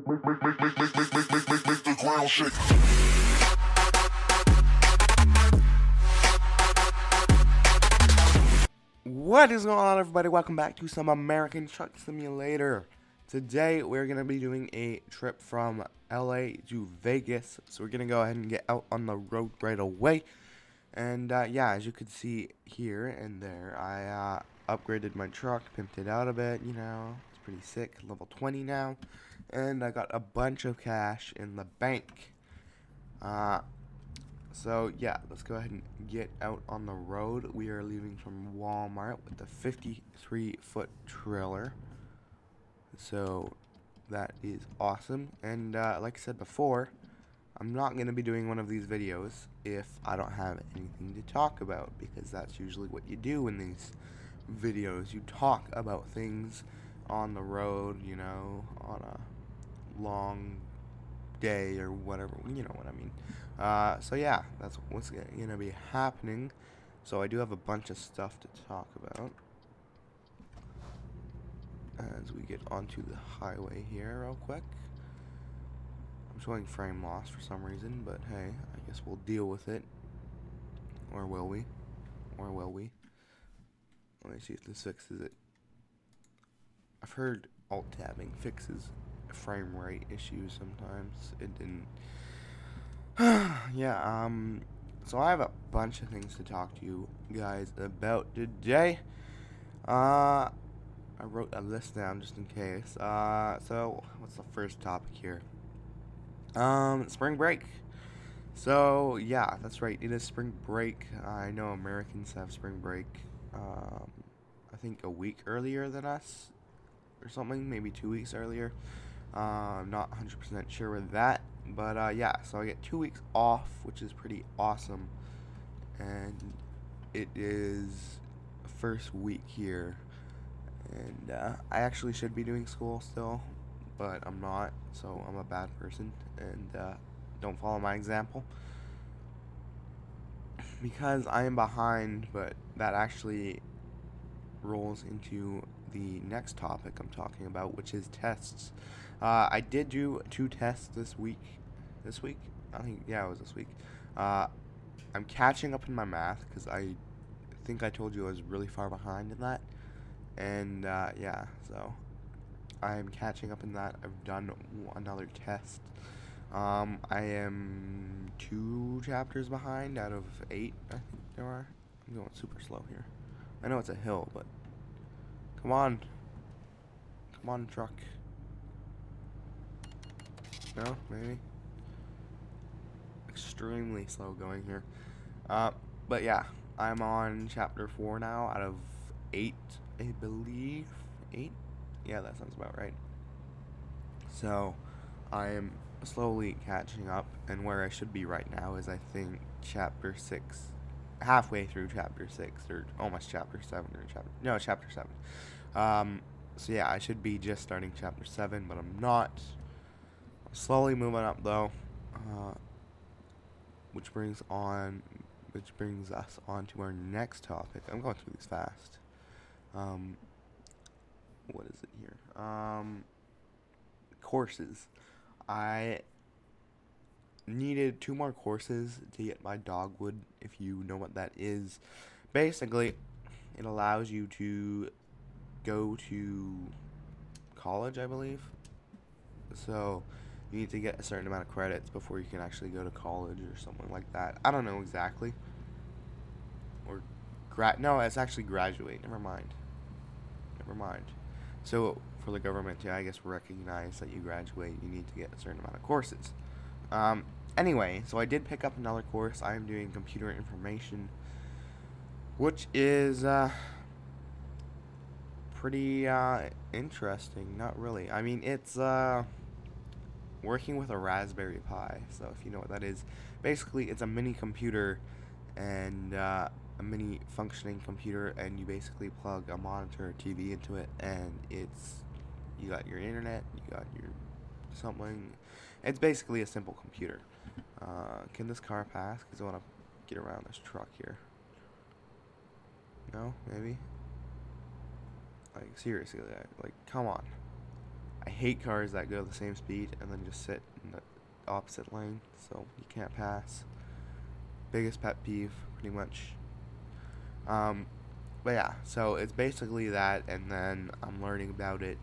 the ground shake. What is going on, everybody? Welcome back to some American Truck Simulator. Today we're going to be doing a trip from LA to Vegas. So we're going to go ahead and get out on the road right away. And yeah, as you can see here and there, I upgraded my truck, pimped it out a bit, you know. It's pretty sick, level 20 now. And I got a bunch of cash in the bank. So yeah, let's go ahead and get out on the road. We are leaving from Walmart with the 53-foot trailer. So that is awesome. And like I said before, I'm not going to be doing one of these videos if I don't have anything to talk about, because that's usually what you do in these videos. You talk about things on the road, you know, on a long day or whatever, you know what I mean. So yeah, that's what's gonna be happening. So I do have a bunch of stuff to talk about as we get onto the highway here real quick. I'm showing frame loss for some reason, but hey, I guess we'll deal with it. Or will we? Or will we? Let me see if this fixes it. I've heard alt-tabbing fixes frame rate issues sometimes. It didn't. Yeah, so I have a bunch of things to talk to you guys about today. I wrote a list down just in case. So what's the first topic here? Spring break. So yeah, that's right, it is spring break. I know Americans have spring break, I think a week earlier than us, or something, maybe 2 weeks earlier. I'm not 100% sure with that, but yeah, so I get 2 weeks off, which is pretty awesome, and it is first week here, and I actually should be doing school still, but I'm not, so I'm a bad person, and don't follow my example, because I am behind. But that actually rolls into the next topic I'm talking about, which is tests. I did do 2 tests this week. This week? I think, yeah, it was this week. I'm catching up in my math, because I think I told you I was really far behind in that. And, yeah, so I'm catching up in that. I've done another test. I am 2 chapters behind out of 8, I think there are. I'm going super slow here. I know it's a hill, but come on. Come on, truck. No, maybe. Extremely slow going here. But yeah, I'm on chapter 4 now out of 8, I believe. 8? Yeah, that sounds about right. So, I am slowly catching up, and where I should be right now is, I think, chapter 6. Halfway through chapter 6, or almost chapter 7, or chapter 7. So yeah, I should be just starting chapter 7, but I'm not. I'm slowly moving up though, which brings us on to our next topic. I'm going through these fast. What is it here? Courses. I needed 2 more courses to get my dogwood, if you know what that is. Basically, it allows you to go to college, I believe. So you need to get a certain amount of credits before you can actually go to college or something like that. I don't know exactly. Or no, it's actually graduate. Never mind. So for the government to, I guess, recognize that you graduate, you need to get a certain amount of courses. Anyway, so I did pick up another course. I am doing computer information, which is pretty interesting. Not really. I mean, it's working with a Raspberry Pi. So if you know what that is, basically it's a mini computer and a mini functioning computer, and you basically plug a monitor or TV into it, and you got your internet, you got your something. It's basically a simple computer. Can this car pass? Because I want to get around this truck here. No? Maybe? Like, seriously, like, come on. I hate cars that go the same speed and then just sit in the opposite lane, so you can't pass. Biggest pet peeve, pretty much. But yeah, so it's basically that, and then I'm learning about it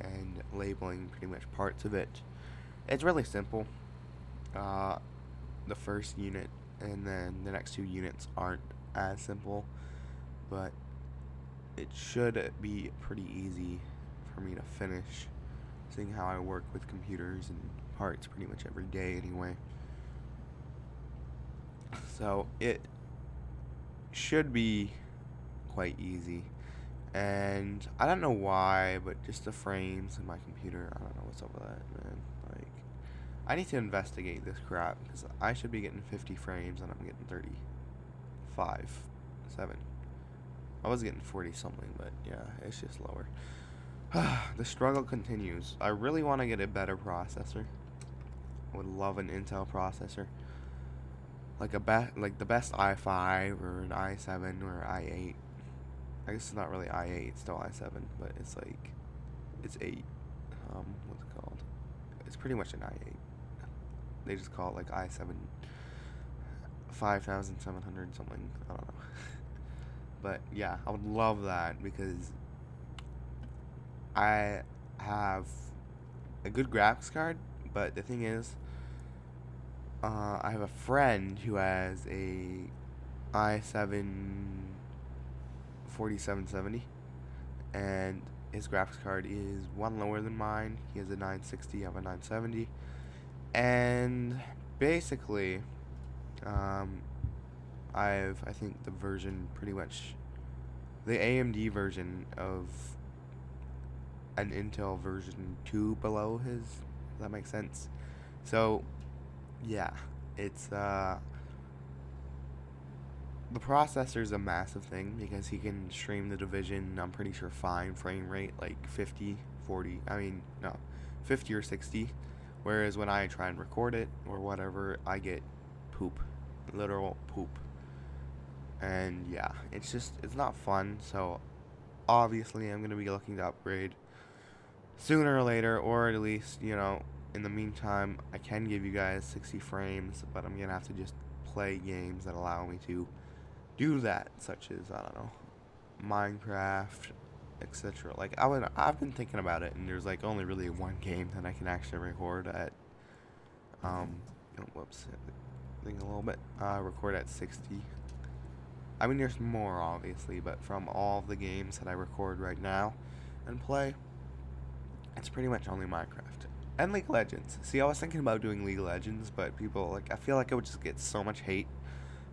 and labeling pretty much parts of it. It's really simple. The first unit and then the next 2 units aren't as simple, but it should be pretty easy for me to finish, seeing how I work with computers and parts pretty much every day anyway. So it should be quite easy, and I don't know why, but just the frames in my computer, I don't know what's up with that, man. Like, I need to investigate this crap, because I should be getting 50 frames and I'm getting 35, 7. I was getting 40 something, but yeah, it's just lower. The struggle continues. I really want to get a better processor. I would love an Intel processor, like the best i5 or an i7 or i8. I guess it's not really i8, it's still i7, but it's like, it's 8. What's it called? It's pretty much an i8. They just call it like i7 5700 something. I don't know. But yeah, I would love that because I have a good graphics card, but the thing is, I have a friend who has a i7 4770, and his graphics card is one lower than mine. He has a 960, I have a 970, and basically, I think the version pretty much, the AMD version of an Intel version 2 below his, if that makes sense. So, yeah, it's, the processor's a massive thing because he can stream the Division, I'm pretty sure fine frame rate, like 50, 40, I mean, no, 50 or 60, whereas when I try and record it or whatever, I get poop, literal poop. And yeah, it's not fun, so obviously I'm going to be looking to upgrade sooner or later, or at least, you know, in the meantime, I can give you guys 60 frames, but I'm going to have to just play games that allow me to do that, such as, I don't know, Minecraft, etc. Like, I've been thinking about it, and there's like only really one game that I can actually record at, whoops, think a little bit, record at 60. I mean, there's more, obviously, but from all the games that I record right now and play, it's pretty much only Minecraft. And League of Legends. See, I was thinking about doing League of Legends, but people, like, I feel like I would just get so much hate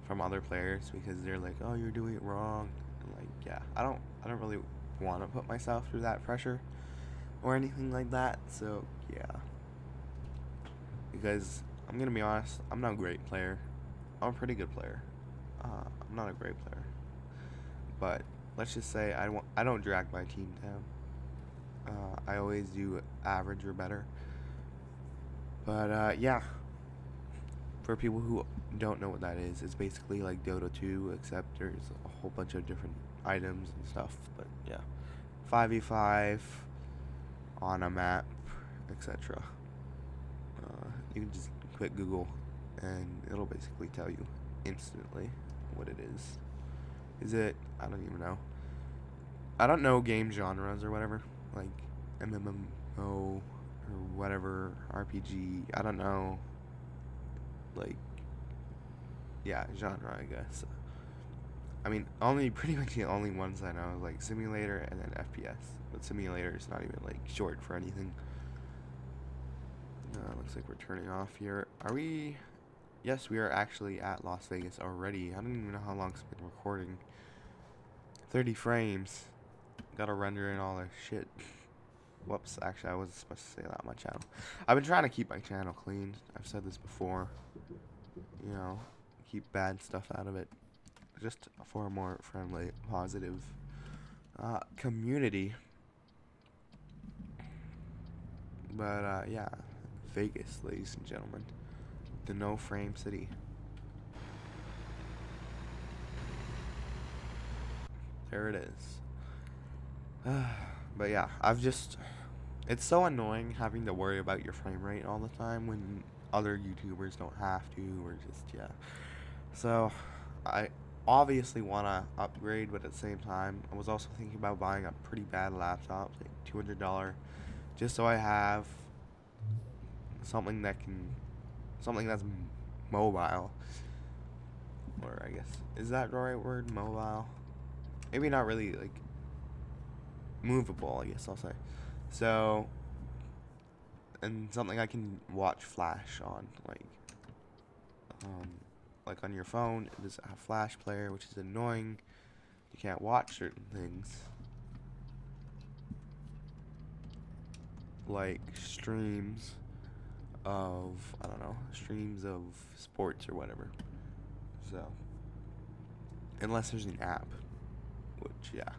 from other players because they're like, oh, you're doing it wrong. And, like, yeah, I don't really want to put myself through that pressure or anything like that, so, yeah. Because, I'm gonna be honest, I'm not a great player. I'm a pretty good player. I'm not a great player, but let's just say I don't drag my team down. I always do average or better. But yeah, for people who don't know what that is, it's basically like Dota 2, except there's a whole bunch of different items and stuff. But yeah, 5v5 on a map, etc. You can just click Google, and it'll basically tell you instantly what it is. Is it? I don't even know. I don't know game genres or whatever, like MMO or whatever, RPG. I don't know, like, yeah, genre, I guess. I mean, pretty much the only ones I know is like simulator and then FPS. But simulator is not even like short for anything. Looks like we're turning off here. Are we? Yes, we are actually at Las Vegas already. I don't even know how long it's been recording. 30 frames. Gotta render in all this shit. Whoops, actually I wasn't supposed to say that on my channel. I've been trying to keep my channel clean. I've said this before. You know, keep bad stuff out of it. Just for a more friendly, positive community. But yeah, Vegas, ladies and gentlemen. The no frame city. There it is. But yeah, it's it's so annoying having to worry about your frame rate all the time when other YouTubers don't have to, or just, yeah. So, I obviously want to upgrade, but at the same time, I was also thinking about buying a pretty bad laptop, like $200, just so I have something that's mobile, or I guess, is that the right word, mobile? Maybe not really, like, movable, I guess I'll say. So, and something I can watch Flash on, like on your phone. It doesn't have Flash player, which is annoying. You can't watch certain things, like streams of, I don't know, streams of sports or whatever. So, unless there's an app, which, yeah.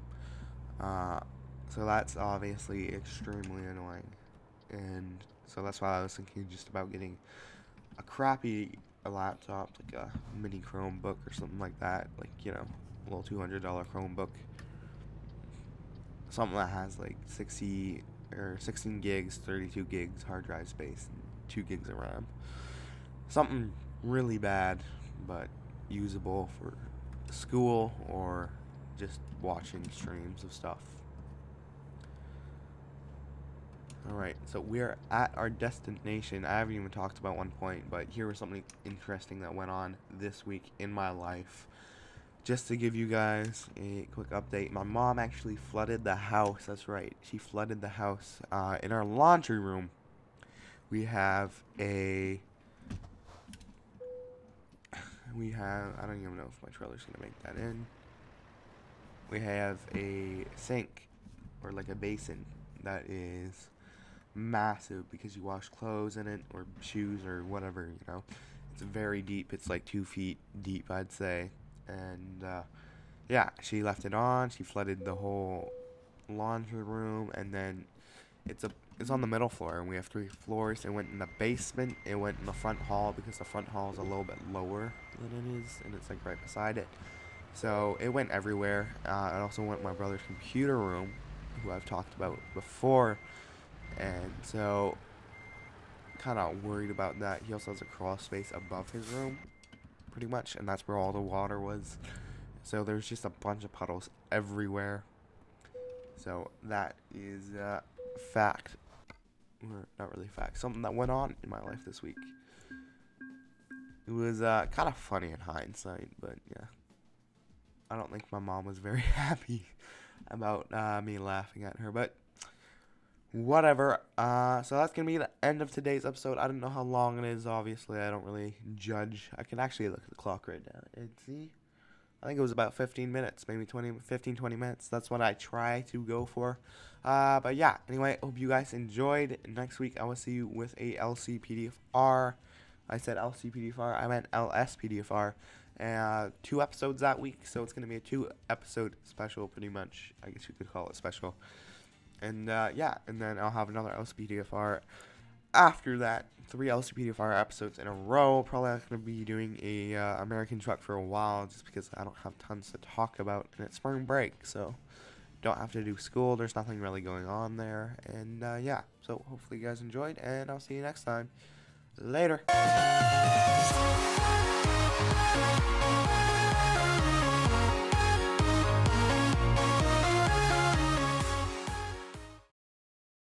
So that's obviously extremely annoying. And so that's why I was thinking just about getting a crappy laptop, like a mini Chromebook or something like that. Like, you know, a little $200 Chromebook. Something that has like 16 gigs, 32 gigs hard drive space, and 2 gigs of RAM. Something really bad, but usable for school or just watching streams of stuff. Alright, so we're at our destination. I haven't even talked about one point, but here was something interesting that went on this week in my life. Just to give you guys a quick update, my mom actually flooded the house. That's right, she flooded the house. In our laundry room, we have I don't even know if my trailer's gonna make that in. We have a sink, or like a basin, that is massive because you wash clothes in it, or shoes, or whatever, you know. It's very deep. It's like 2 feet deep, I'd say. And yeah, she left it on. She flooded the whole laundry room, and then it's on the middle floor, and we have 3 floors. It went in the basement. It went in the front hall because the front hall is a little bit lower than it is, and it's like right beside it. So it went everywhere. It also went in my brother's computer room, who I've talked about before. And so, kind of worried about that. He also has a crawl space above his room, pretty much, and that's where all the water was. So there's just a bunch of puddles everywhere. So that is fact. Or not really fact. Something that went on in my life this week. It was kind of funny in hindsight, but yeah. I don't think my mom was very happy about me laughing at her, but whatever. So that's gonna be the end of today's episode. I don't know how long it is. Obviously, I don't really judge. I can actually look at the clock right now and see. I think it was about 15 minutes, maybe 20 minutes. That's what I try to go for. But yeah, anyway, hope you guys enjoyed. Next week, I will see you with a LCPDFR. I said LCPDFR, I meant LSPDFR. 2 episodes that week, so it's going to be a 2-episode special, pretty much. I guess you could call it special. And yeah, and then I'll have another LCPDFR after that. 3 LCPDFR episodes in a row. Probably not going to be doing a American truck for a while, just because I don't have tons to talk about, and it's spring break, so don't have to do school. There's nothing really going on there, and yeah. So hopefully you guys enjoyed, and I'll see you next time. Later.